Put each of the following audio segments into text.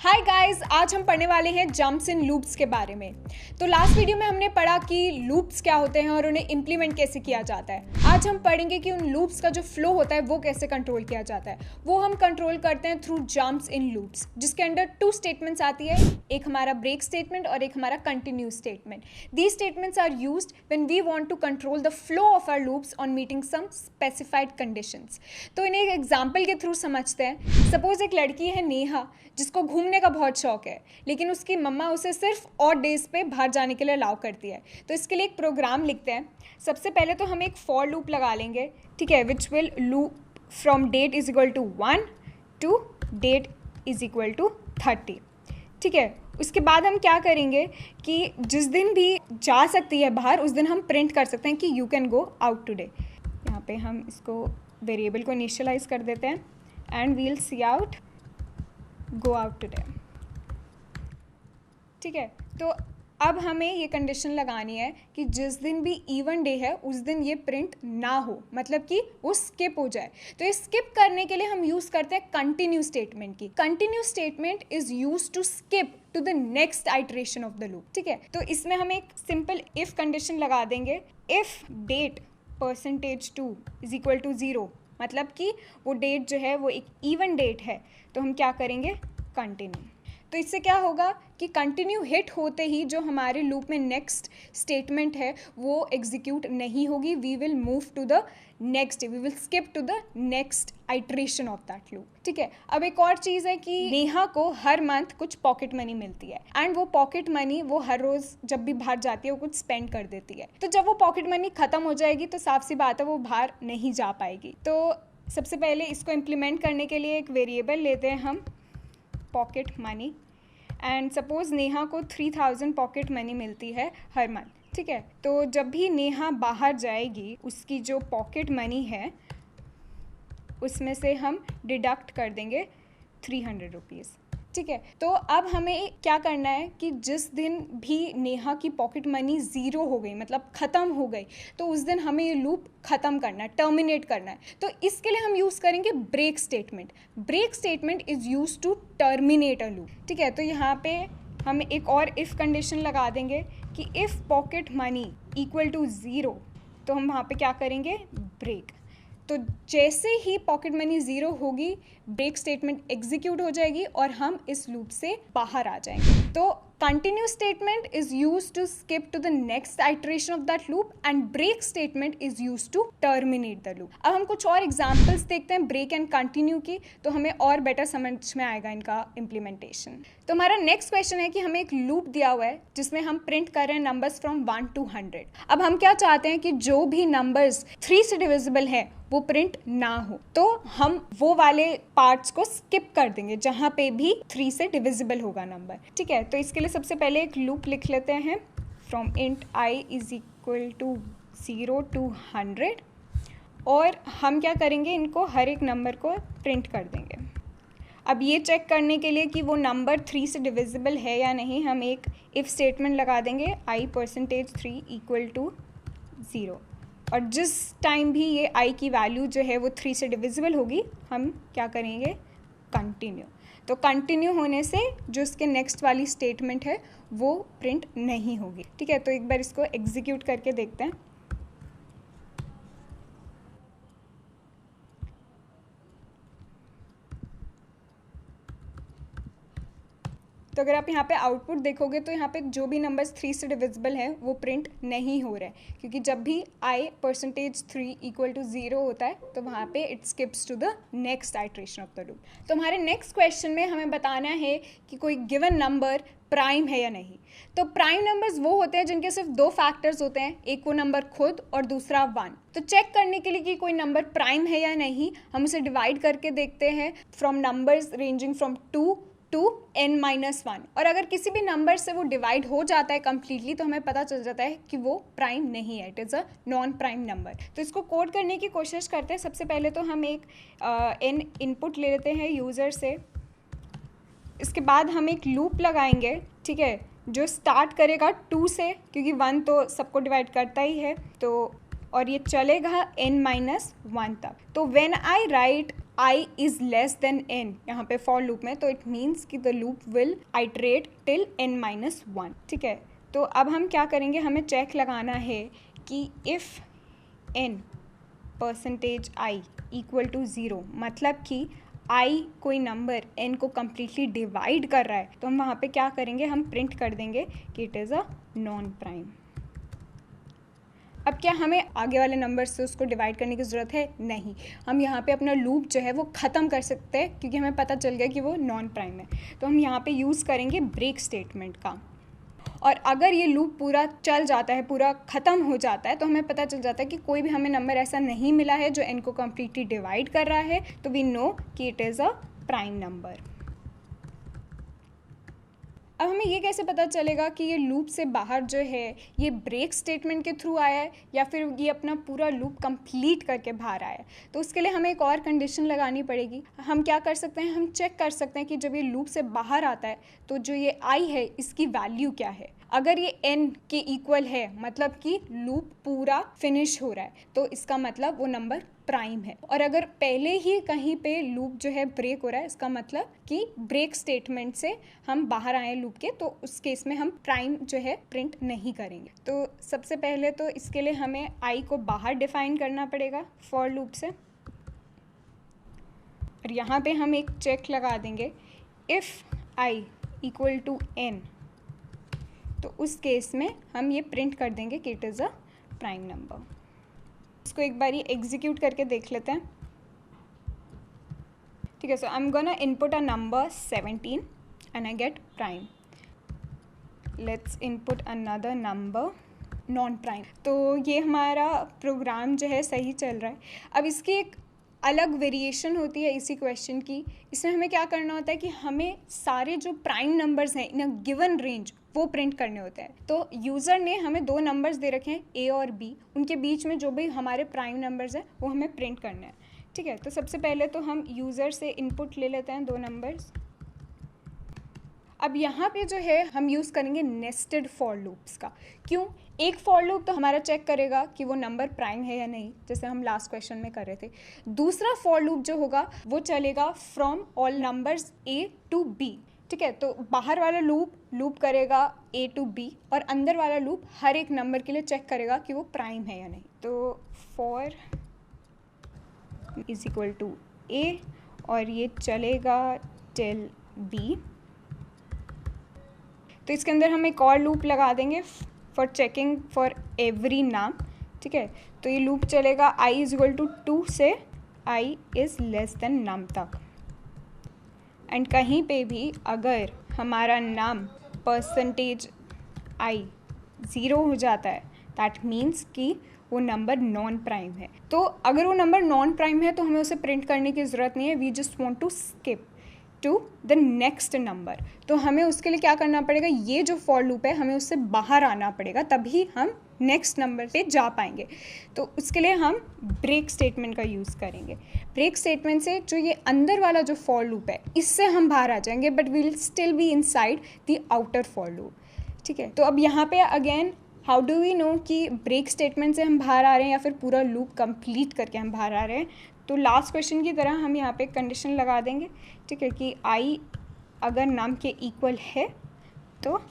Hi guys, आज हम पढ़ने वाले हैं जंप्स इन लूप्स के बारे में। तो लास्ट वीडियो में हमने पढ़ा कि लूप्स क्या होते हैं और उन्हें इम्प्लीमेंट कैसे किया जाता है। आज हम पढ़ेंगे कि उन लूप्स का जो फ्लो होता है वो कैसे कंट्रोल किया जाता है। वो हम कंट्रोल करते हैं थ्रू जंप्स इन लूप्स, जिसके अंडर 2 स्टेटमेंट्स आती है, एक हमारा ब्रेक स्टेटमेंट और एक हमारा continue statement. These statements are used when we want to control the flow of our loops on meeting some specified conditions. तो इन्हें एक एग्जाम्पल के थ्रू समझते हैं। सपोज एक लड़की है नेहा, जिसको घूमने का बहुत शौक है, लेकिन उसकी मम्मा उसे सिर्फ ऑड डेज पे बाहर जाने के लिए अलाउ करती है। तो इसके लिए एक प्रोग्राम लिखते हैं। सबसे पहले तो हम एक फॉर लूप लगा लेंगे, ठीक है, which will loop from date is equal to 1 to date is equal to 30, ठीक है। उसके बाद हम क्या करेंगे कि जिस दिन भी जा सकती है बाहर उस दिन हम प्रिंट कर सकते हैं कि you can go out today. यहाँ पे हम इसको वेरिएबल को इनिशियलाइज कर देते हैं and we'll see out go out today, ठीक है। तो अब हमें ये कंडीशन लगानी है कि जिस दिन भी इवन डे है उस दिन ये प्रिंट ना हो, मतलब कि वो स्किप हो जाए। तो ये स्किप करने के लिए हम यूज़ करते हैं कंटिन्यू स्टेटमेंट की। Continue statement is use to skip to the next iteration of the loop, ठीक है। तो इसमें हम एक सिंपल इफ कंडीशन लगा देंगे। If date %2 is equal to 0, मतलब कि वो डेट जो है वो एक इवन डेट है, तो हम क्या करेंगे, कंटिन्यू। तो इससे क्या होगा कि कंटिन्यू हिट होते ही जो हमारे लूप में नेक्स्ट स्टेटमेंट है वो एग्जीक्यूट नहीं होगी। We will move to the next, we will skip to the next iteration of that loop, ठीक है। अब एक और चीज़ है कि नेहा को हर मंथ कुछ पॉकेट मनी मिलती है एंड वो पॉकेट मनी वो हर रोज़ जब भी बाहर जाती है वो कुछ स्पेंड कर देती है। तो जब वो पॉकेट मनी ख़त्म हो जाएगी तो साफ सी बात है वो बाहर नहीं जा पाएगी। तो सबसे पहले इसको इम्प्लीमेंट करने के लिए एक वेरिएबल लेते हैं हम, pocket money, and suppose Neha को 3000 पॉकेट मनी मिलती है हर मंथ, ठीक है। तो जब भी नेहा बाहर जाएगी उसकी जो पॉकेट मनी है उसमें से हम डिडक्ट कर देंगे 300 रुपीज़, ठीक है। तो अब हमें क्या करना है कि जिस दिन भी नेहा की पॉकेट मनी 0 हो गई, मतलब ख़त्म हो गई, तो उस दिन हमें ये लूप ख़त्म करना है, टर्मिनेट करना है। तो इसके लिए हम यूज़ करेंगे break statement. Break statement is use to terminate a loop, ठीक है। तो यहाँ पे हम एक और इफ़ कंडीशन लगा देंगे कि if pocket money equal to 0, तो हम वहाँ पे क्या करेंगे, ब्रेक। तो जैसे ही पॉकेट मनी 0 होगी ब्रेक स्टेटमेंट एग्जीक्यूट हो जाएगी और हम इस लूप से बाहर आ जाएंगे। तो continue statement is use to skip to the next iteration of that loop and break statement is use to terminate the loop. अब हम कुछ और एग्जांपल्स देखते हैं ब्रेक एंड कंटिन्यू की, तो हमें और बेटर समझ में आएगा इनका इम्प्लीमेंटेशन। तो हमारा नेक्स्ट क्वेश्चन है कि हमें एक लूप दिया हुआ है जिसमें हम प्रिंट कर रहे हैं नंबर्स फ्रॉम 1 to 100। अब हम क्या चाहते हैं कि जो भी नंबर्स 3 से डिविजिबल है वो प्रिंट ना हो, तो हम वो वाले पार्ट्स को स्किप कर देंगे जहाँ पे भी 3 से डिविजिबल होगा नंबर, ठीक है। तो इसके लिए सबसे पहले एक लूप लिख लेते हैं, from int i is equal to 0 to 100, और हम क्या करेंगे, इनको हर एक नंबर को प्रिंट कर देंगे। अब ये चेक करने के लिए कि वो नंबर 3 से डिविजिबल है या नहीं, हम एक इफ़ स्टेटमेंट लगा देंगे i%3 इक्वल टू 0, और जिस टाइम भी ये i की वैल्यू जो है वो 3 से डिविजिबल होगी हम क्या करेंगे, कंटिन्यू। तो कंटिन्यू होने से जो इसके नेक्स्ट वाली स्टेटमेंट है वो प्रिंट नहीं होगी, ठीक है। तो एक बार इसको एग्जीक्यूट करके देखते हैं। तो अगर आप यहाँ पे आउटपुट देखोगे तो यहाँ पे जो भी नंबर्स 3 से डिविजिबल है वो प्रिंट नहीं हो रहा है, क्योंकि जब भी i%3 इक्वल टू 0 होता है तो वहाँ पे it skips to the next iteration of the loop. तो हमारे नेक्स्ट क्वेश्चन में हमें बताना है कि कोई गिवन नंबर प्राइम है या नहीं। तो प्राइम नंबर्स वो होते हैं जिनके सिर्फ 2 फैक्टर्स होते हैं, एक वो नंबर खुद और दूसरा 1। तो चेक करने के लिए कि कोई नंबर प्राइम है या नहीं, हम उसे डिवाइड करके देखते हैं from numbers ranging from 2 to n-1, और अगर किसी भी नंबर से वो डिवाइड हो जाता है कम्प्लीटली तो हमें पता चल जाता है कि वो प्राइम नहीं है, it is a non prime number. तो इसको कोड करने की कोशिश करते हैं। सबसे पहले तो हम एक n इनपुट ले लेते हैं यूज़र से, इसके बाद हम एक लूप लगाएंगे, ठीक है, जो स्टार्ट करेगा 2 से, क्योंकि 1 तो सबको डिवाइड करता ही है, तो और ये चलेगा n-1 तक। तो when I right I is less than n यहाँ पे फॉर लूप में, तो इट मीन्स कि the loop will iterate till n-1, ठीक है। तो अब हम क्या करेंगे, हमें चेक लगाना है कि इफ़ n%i इक्वल टू 0, मतलब कि i कोई नंबर n को कम्प्लीटली डिवाइड कर रहा है, तो हम वहाँ पे क्या करेंगे, हम प्रिंट कर देंगे कि it is a non prime. अब क्या हमें आगे वाले नंबर से उसको डिवाइड करने की ज़रूरत है? नहीं, हम यहाँ पे अपना लूप जो है वो ख़त्म कर सकते हैं, क्योंकि हमें पता चल गया कि वो नॉन प्राइम है। तो हम यहाँ पे यूज़ करेंगे ब्रेक स्टेटमेंट का, और अगर ये लूप पूरा चल जाता है, पूरा ख़त्म हो जाता है, तो हमें पता चल जाता है कि कोई भी हमें नंबर ऐसा नहीं मिला है जो n को कम्प्लीटली डिवाइड कर रहा है, तो वी नो कि it is a prime number. अब हमें ये कैसे पता चलेगा कि ये लूप से बाहर जो है ये ब्रेक स्टेटमेंट के थ्रू आया है या फिर ये अपना पूरा लूप कंप्लीट करके बाहर आया है? तो उसके लिए हमें एक और कंडीशन लगानी पड़ेगी। हम क्या कर सकते हैं, हम चेक कर सकते हैं कि जब ये लूप से बाहर आता है तो जो ये आई है इसकी वैल्यू क्या है। अगर ये n के इक्वल है, मतलब कि लूप पूरा फिनिश हो रहा है, तो इसका मतलब वो नंबर प्राइम है। और अगर पहले ही कहीं पे लूप जो है ब्रेक हो रहा है, इसका मतलब कि ब्रेक स्टेटमेंट से हम बाहर आए लूप के, तो उस केस में हम प्राइम जो है प्रिंट नहीं करेंगे। तो सबसे पहले तो इसके लिए हमें i को बाहर डिफाइन करना पड़ेगा फॉर लूप से, और यहाँ पे हम एक चेक लगा देंगे, if i equal to n, तो उस केस में हम ये प्रिंट कर देंगे कि it is a prime number. इसको एक बारी एग्जीक्यूट करके देख लेते हैं, ठीक है। So I am gonna input a number 17 and I get prime. Let's input another number non prime. तो ये हमारा प्रोग्राम जो है सही चल रहा है। अब इसकी एक अलग वेरिएशन होती है इसी क्वेश्चन की। इसमें हमें क्या करना होता है कि हमें सारे जो प्राइम नंबर्स हैं इन अ गिवन रेंज वो प्रिंट करने होते हैं। तो यूज़र ने हमें दो नंबर्स दे रखे हैं a और b, उनके बीच में जो भी हमारे प्राइम नंबर्स हैं वो हमें प्रिंट करने हैं, ठीक है। तो सबसे पहले तो हम यूज़र से इनपुट ले लेते हैं दो नंबर्स। अब यहाँ पे जो है हम यूज़ करेंगे नेस्टेड फॉर लूप्स का। क्यों? एक फॉर लूप तो हमारा चेक करेगा कि वो नंबर प्राइम है या नहीं, जैसे हम लास्ट क्वेश्चन में कर रहे थे। दूसरा फॉर लूप जो होगा वो चलेगा from all numbers a to b, ठीक है। तो बाहर वाला लूप करेगा a टू b, और अंदर वाला लूप हर एक नंबर के लिए चेक करेगा कि वो प्राइम है या नहीं। तो for is equal to a, और ये चलेगा टिल b। तो इसके अंदर हम एक और लूप लगा देंगे फॉर चेकिंग फॉर एवरी नाम, ठीक है। तो ये लूप चलेगा i इज इक्वल टू 2 से i इज़ लेस देन नम तक। एंड कहीं पे भी अगर हमारा नाम %i 0 हो जाता है, दैट मीन्स कि वो नंबर नॉन प्राइम है। तो अगर वो नंबर नॉन प्राइम है तो हमें उसे प्रिंट करने की ज़रूरत नहीं है, we just want to skip to the next number. तो हमें उसके लिए क्या करना पड़ेगा, ये जो फॉर लूप है हमें उससे बाहर आना पड़ेगा, तभी हम नेक्स्ट नंबर पे जा पाएंगे। तो उसके लिए हम ब्रेक स्टेटमेंट का यूज़ करेंगे। ब्रेक स्टेटमेंट से जो ये अंदर वाला जो फॉर लूप है इससे हम बाहर आ जाएंगे, but we will still be inside the outer for loop, ठीक है। तो अब यहाँ पे again how do we know कि ब्रेक स्टेटमेंट से हम बाहर आ रहे हैं या फिर पूरा लूप कंप्लीट करके हम बाहर आ रहे हैं? तो लास्ट क्वेश्चन की तरह हम यहाँ पे कंडीशन लगा देंगे, ठीक है, कि i अगर नम के इक्वल है तो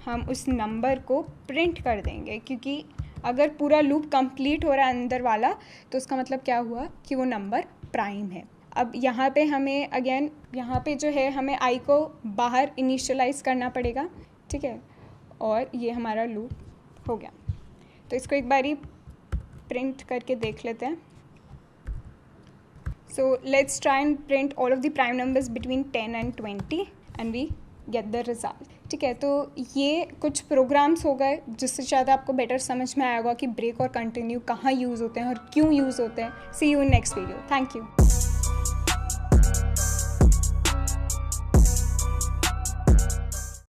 हम उस नंबर को प्रिंट कर देंगे, क्योंकि अगर पूरा लूप कंप्लीट हो रहा है अंदर वाला तो उसका मतलब क्या हुआ कि वो नंबर प्राइम है। अब यहाँ पे हमें अगेन यहाँ पे जो है हमें i को बाहर इनिशियलाइज करना पड़ेगा, ठीक है, और ये हमारा लूप हो गया। तो इसको एक बारी प्रिंट करके देख लेते हैं। So let's try and print all of the prime numbers between 10 and 20 and we get the result, ठीक है। तो ये कुछ प्रोग्राम्स हो गए जिससे शायद आपको बेटर समझ में आएगा कि ब्रेक और कंटिन्यू कहाँ यूज़ होते हैं और क्यों यूज़ होते हैं। See you in next video. Thank you.